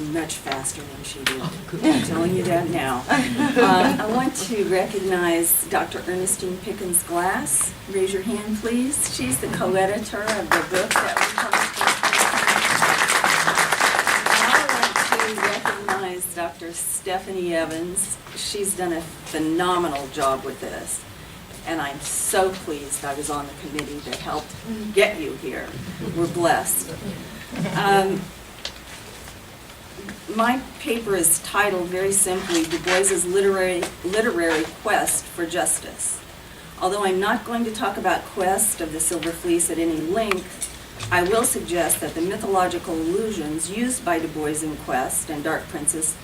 much faster than she did. I'm telling you that now. I want to recognize Dr. Ernestine Pickens Glass. Raise your hand, please. She's the co-editor of the book that we published. I want to recognize Dr. Stephanie Evans. She's done a phenomenal job with this. And I'm so pleased I was on the committee that helped get you here. We're blessed. My paper is titled very simply, Du Bois's literary quest for justice. Although I'm not going to talk about Quest of the Silver Fleece at any length, I will suggest that the mythological allusions used by Du Bois in Quest and Dark Princess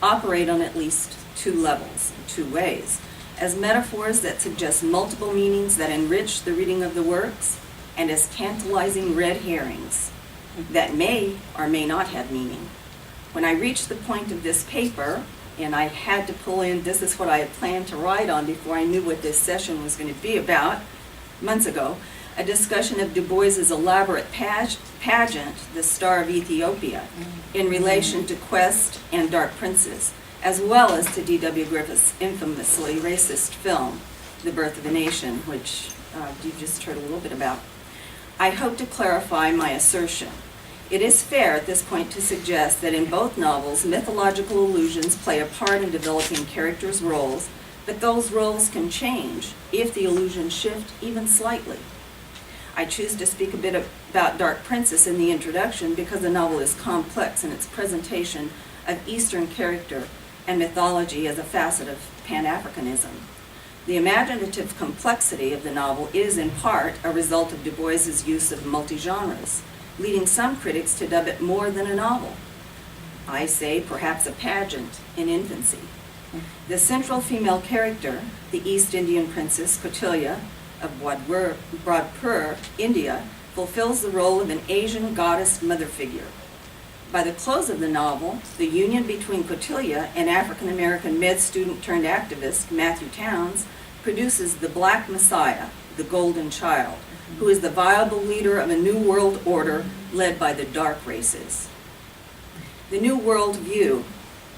operate on at least two levels, two ways, as metaphors that suggest multiple meanings that enrich the reading of the works, and as tantalizing red herrings that may or may not have meaning. When I reached the point of this paper, and I had to pull in, this is what I had planned to write on before I knew what this session was going to be about, months ago, a discussion of Du Bois's elaborate pageant, The Star of Ethiopia, in relation to Quest and Dark Princess, as well as to D.W. Griffith's infamously racist film, The Birth of a Nation, which you just heard a little bit about. I hope to clarify my assertion. It is fair at this point to suggest that in both novels, mythological allusions play a part in developing characters' roles, but those roles can change if the allusions shift even slightly. I choose to speak a bit about Dark Princess in the introduction because the novel is complex in its presentation of Eastern character and mythology as a facet of Pan-Africanism. The imaginative complexity of the novel is in part a result of Du Bois's use of multi-genres, leading some critics to dub it more than a novel. I say perhaps a pageant in infancy. The central female character, the East Indian princess Kautilya of Brodpur, India, fulfills the role of an Asian goddess mother figure. By the close of the novel, the union between Kautilya and African-American med student turned activist Matthew Towns produces the Black Messiah, the Golden Child, who is the viable leader of a new world order led by the dark races. The new world view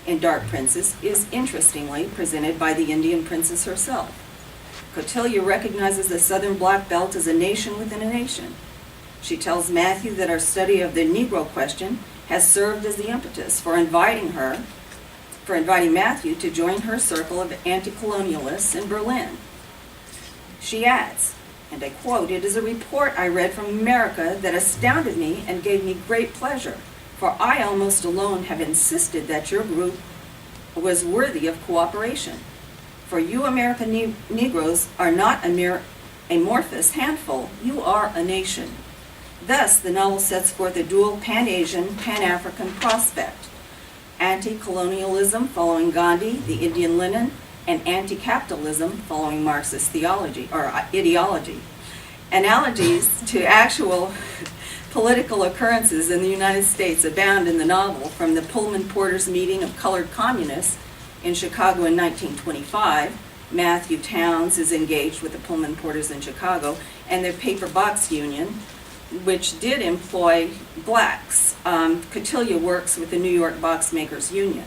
in Dark Princess is interestingly presented by the Indian princess herself. Kautilya recognizes the Southern Black Belt as a nation within a nation. She tells Matthew that our study of the Negro question has served as the impetus for inviting Matthew to join her circle of anti-colonialists in Berlin. She adds, and I quote, "It is a report I read from America that astounded me and gave me great pleasure, for I almost alone have insisted that your group was worthy of cooperation. For you American Negroes are not a mere amorphous handful, you are a nation." Thus, the novel sets forth a dual Pan-Asian, Pan-African prospect: anti-colonialism following Gandhi, the Indian Lenin, and anti-capitalism following Marxist theology or ideology. Analogies to actual political occurrences in the United States abound in the novel, from the Pullman Porters meeting of colored communists in Chicago in 1925. Matthew Towns is engaged with the Pullman Porters in Chicago and their paper box union, which did employ blacks. Kautilya works with the New York Box Makers Union.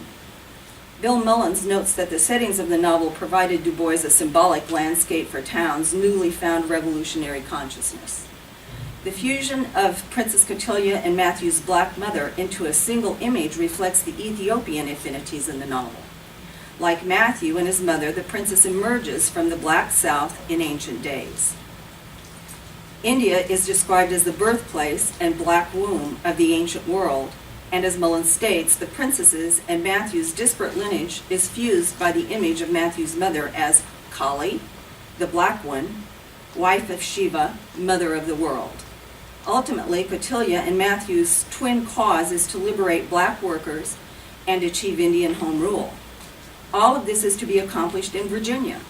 Bill Mullins notes that the settings of the novel provided Du Bois a symbolic landscape for Towns' newly found revolutionary consciousness. The fusion of Princess Kautilya and Matthew's black mother into a single image reflects the Ethiopian affinities in the novel. Like Matthew and his mother, the princess emerges from the Black South in ancient days. India is described as the birthplace and black womb of the ancient world, and as Mullins states, the princesses and Matthew's disparate lineage is fused by the image of Matthew's mother as Kali, the Black One, wife of Shiva, mother of the world. Ultimately, Kautilya and Matthew's twin cause is to liberate black workers and achieve Indian home rule. All of this is to be accomplished in Virginia,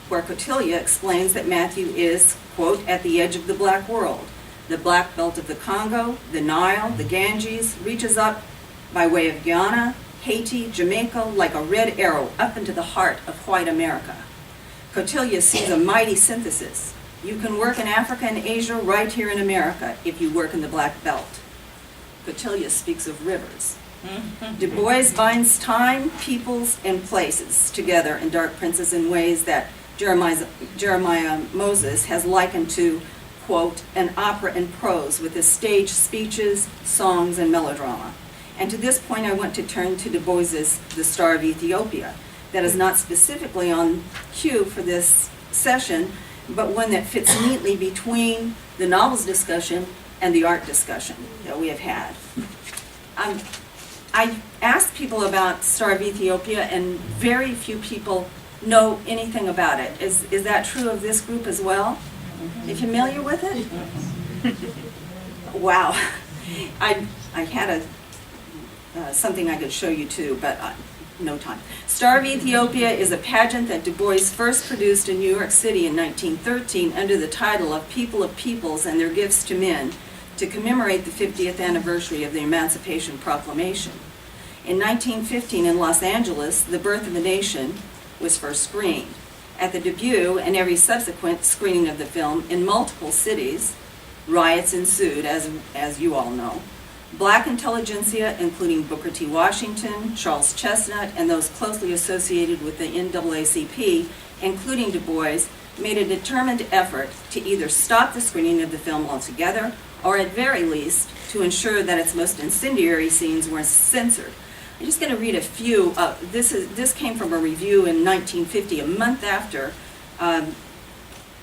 where Kautilya explains that Matthew is, quote, at the edge of the black world. The black belt of the Congo, the Nile, the Ganges, reaches up by way of Guyana, Haiti, Jamaica, like a red arrow up into the heart of white America. Kautilya sees a mighty synthesis. You can work in Africa and Asia right here in America if you work in the black belt. Kautilya speaks of rivers. Du Bois binds time, peoples, and places together in Dark Princess in ways that Jeremiah Moses has likened to, quote, an opera in prose with the stage speeches, songs, and melodrama. And to this point, I want to turn to Du Bois's The Star of Ethiopia. That is not specifically on cue for this session, but one that fits neatly between the novels discussion and the art discussion that we have had. I asked people about Star of Ethiopia, and very few people know anything about it. Is that true of this group as well? You familiar with it? Wow. I had something I could show you too, but no time. Star of Ethiopia is a pageant that Du Bois first produced in New York City in 1913 under the title of People of Peoples and Their Gifts to Men, to commemorate the 50th anniversary of the Emancipation Proclamation. In 1915 in Los Angeles, The Birth of a Nation was first screened. At the debut and every subsequent screening of the film in multiple cities, riots ensued, as you all know. Black intelligentsia, including Booker T. Washington, Charles Chestnut, and those closely associated with the NAACP, including Du Bois, made a determined effort to either stop the screening of the film altogether, or at very least, to ensure that its most incendiary scenes were censored. I'm just going to read a few. This came from a review in 1950, a month after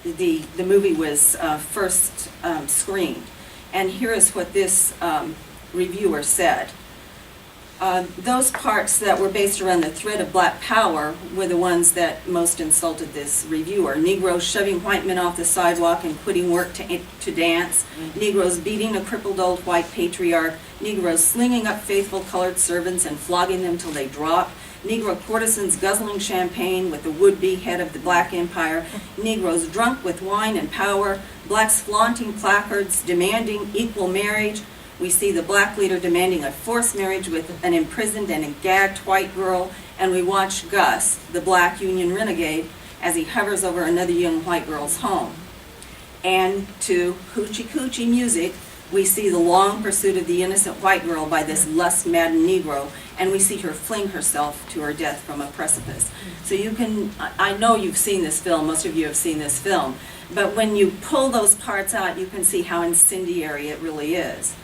the movie was first screened. And here is what this reviewer said. Those parts that were based around the thread of black power were the ones that most insulted this reviewer. Negroes shoving white men off the sidewalk and quitting work to dance. Negroes beating a crippled old white patriarch. Negroes slinging up faithful colored servants and flogging them till they drop. Negro courtesans guzzling champagne with the would-be head of the black empire. Negroes drunk with wine and power. Blacks flaunting placards demanding equal marriage. We see the black leader demanding a forced marriage with an imprisoned and a gagged white girl, and we watch Gus, the black Union renegade, as he hovers over another young white girl's home. And to hoochie coochie music, we see the long pursuit of the innocent white girl by this lust-maddened Negro, and we see her fling herself to her death from a precipice. So you can, I know you've seen this film, most of you have seen this film, but when you pull those parts out, you can see how incendiary it really is.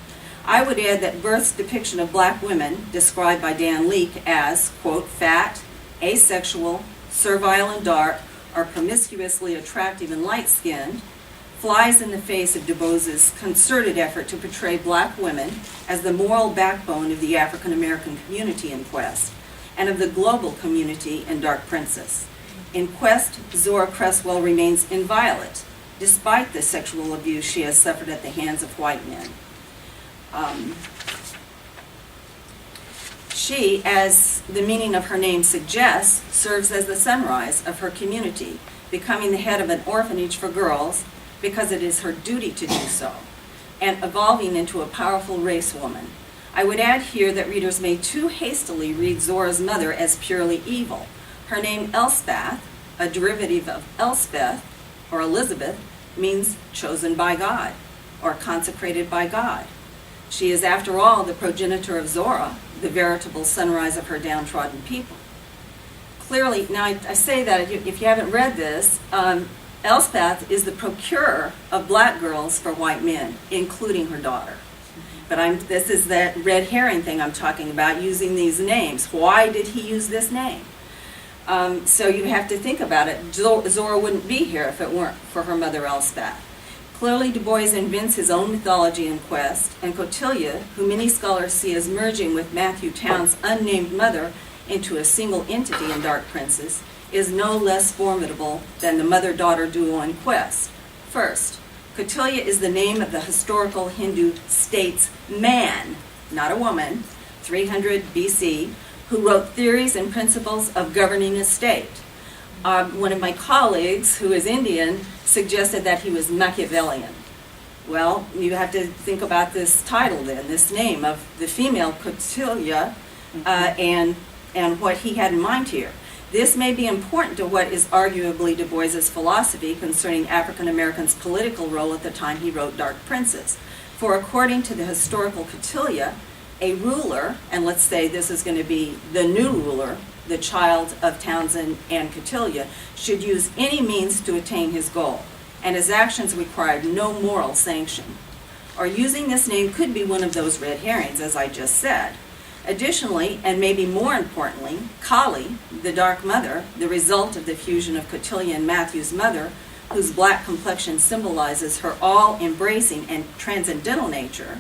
I would add that Berth's depiction of black women, described by Dan Leake as, quote, fat, asexual, servile and dark, or promiscuously attractive and light-skinned, flies in the face of Du Bois's concerted effort to portray black women as the moral backbone of the African-American community in Quest, and of the global community in Dark Princess. In Quest, Zora Cresswell remains inviolate, despite the sexual abuse she has suffered at the hands of white men. She, as the meaning of her name suggests, serves as the sunrise of her community, becoming the head of an orphanage for girls because it is her duty to do so, and evolving into a powerful race woman. I would add here that readers may too hastily read Zora's mother as purely evil. Her name Elspeth, a derivative of Elspeth, or Elizabeth, means chosen by God, or consecrated by God. She is, after all, the progenitor of Zora, the veritable sunrise of her downtrodden people. Clearly, now I say that if you haven't read this, Elspeth is the procurer of black girls for white men, including her daughter. But this is that red herring thing I'm talking about, using these names. Why did he use this name? So you have to think about it. Zora wouldn't be here if it weren't for her mother Elspeth. Clearly, Du Bois invents his own mythology in Quest, and Cotilia, who many scholars see as merging with Matthew Towns' unnamed mother into a single entity in Dark Princess, is no less formidable than the mother-daughter duo in Quest. First, Cotilia is the name of the historical Hindu statesman, not a woman, 300 BC, who wrote theories and principles of governing a state. One of my colleagues, who is Indian, suggested that he was Machiavellian. Well, you have to think about this title then, this name of the female Cotilia, and what he had in mind here. This may be important to what is arguably Du Bois's philosophy concerning African Americans' political role at the time he wrote Dark Princess. For according to the historical Cotilia, a ruler, and let's say this is going to be the new ruler, the child of Townsend and Cotillia, should use any means to attain his goal, and his actions required no moral sanction. Or using this name could be one of those red herrings, as I just said. Additionally, and maybe more importantly, Kali, the Dark Mother, the result of the fusion of Cotillia and Matthew's mother, whose black complexion symbolizes her all-embracing and transcendental nature,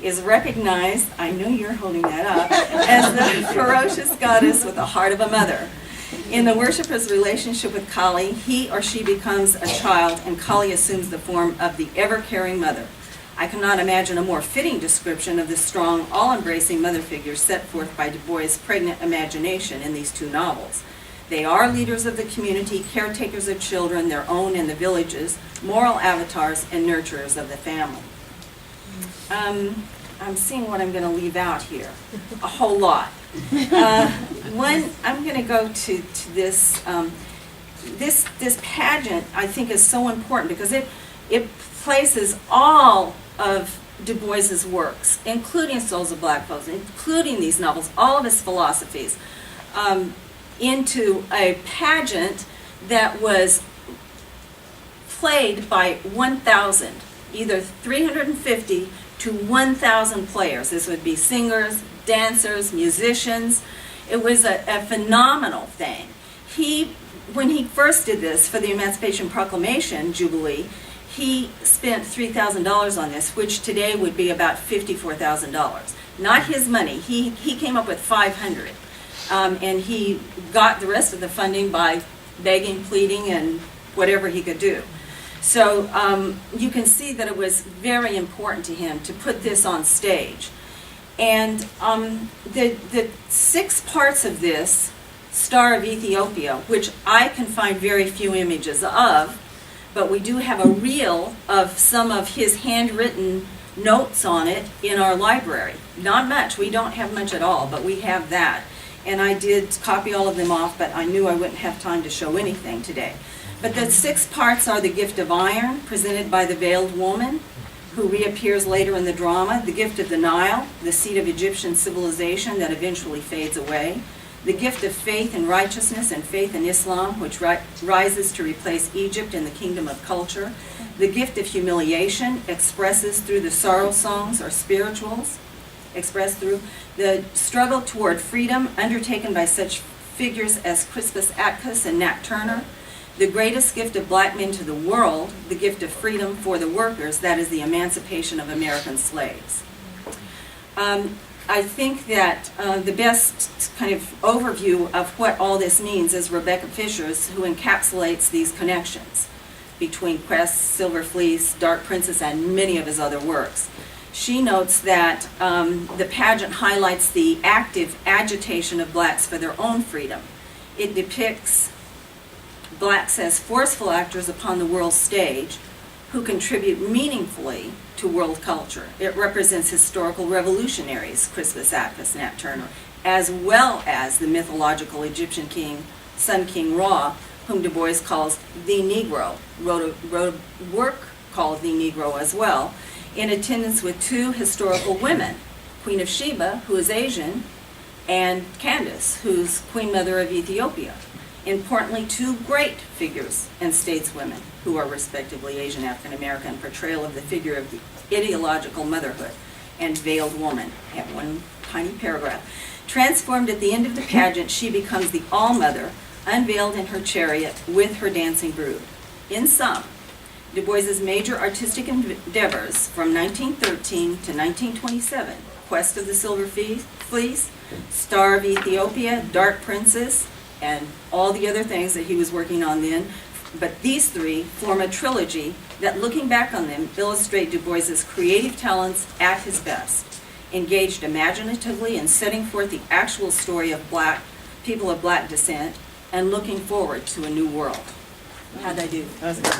is recognized, I know you're holding that up, as the ferocious goddess with the heart of a mother. In the worshipper's relationship with Kali, he or she becomes a child, and Kali assumes the form of the ever-caring mother. I cannot imagine a more fitting description of the strong, all-embracing mother figure set forth by Du Bois' pregnant imagination in these two novels. They are leaders of the community, caretakers of children, their own and the villages, moral avatars, and nurturers of the family. I'm seeing what I'm going to leave out here. A whole lot. I'm going to go to this. This pageant, I think, is so important because it places all of Du Bois's works, including Souls of Black Folks, including these novels, all of his philosophies, into a pageant that was played by 1,000, either 350 to 1,000 players. This would be singers, dancers, musicians. It was a phenomenal thing. When he first did this for the Emancipation Proclamation Jubilee, he spent $3,000 on this, which today would be about $54,000. Not his money. He came up with $500, and he got the rest of the funding by begging, pleading, and whatever he could do. So you can see that it was very important to him to put this on stage. And the 6 parts of this Star of Ethiopia, which I can find very few images of, but we do have a reel of some of his handwritten notes on it in our library. Not much, we don't have much at all, but we have that. And I did copy all of them off, but I knew I wouldn't have time to show anything today. But the 6 parts are the gift of iron, presented by the veiled woman, who reappears later in the drama, the gift of the Nile, the seat of Egyptian civilization that eventually fades away, the gift of faith and righteousness and faith in Islam, which rises to replace Egypt in the kingdom of culture, the gift of humiliation, expresses through the sorrow songs or spirituals, expressed through the struggle toward freedom undertaken by such figures as Crispus Attucks and Nat Turner, the greatest gift of black men to the world, the gift of freedom for the workers, that is the emancipation of American slaves. I think that the best kind of overview of what all this means is Rebecca Fisher's, who encapsulates these connections between Quest, Silver Fleece, Dark Princess, and many of his other works. She notes that the pageant highlights the active agitation of blacks for their own freedom. It depicts blacks as forceful actors upon the world stage who contribute meaningfully to world culture. It represents historical revolutionaries, Crispus Attucks, Nat Turner, as well as the mythological Egyptian king, Sun King Ra, whom Du Bois calls the Negro, wrote a work called The Negro as well, in attendance with 2 historical women, Queen of Sheba, who is Asian, and Candace, who's Queen Mother of Ethiopia. Importantly, 2 great figures and stateswomen who are respectively Asian, African American, portrayal of the figure of the ideological motherhood and veiled woman. I have one tiny paragraph. Transformed at the end of the pageant, she becomes the all-mother, unveiled in her chariot with her dancing brood. In sum, Du Bois's major artistic endeavors from 1913 to 1927, Quest of the Silver Fleece, Star of Ethiopia, Dark Princess, and all the other things that he was working on then, but these 3 form a trilogy that, looking back on them, illustrate Du Bois's creative talents at his best, engaged imaginatively in setting forth the actual story of people of black descent, and looking forward to a new world. How'd I do? That was good.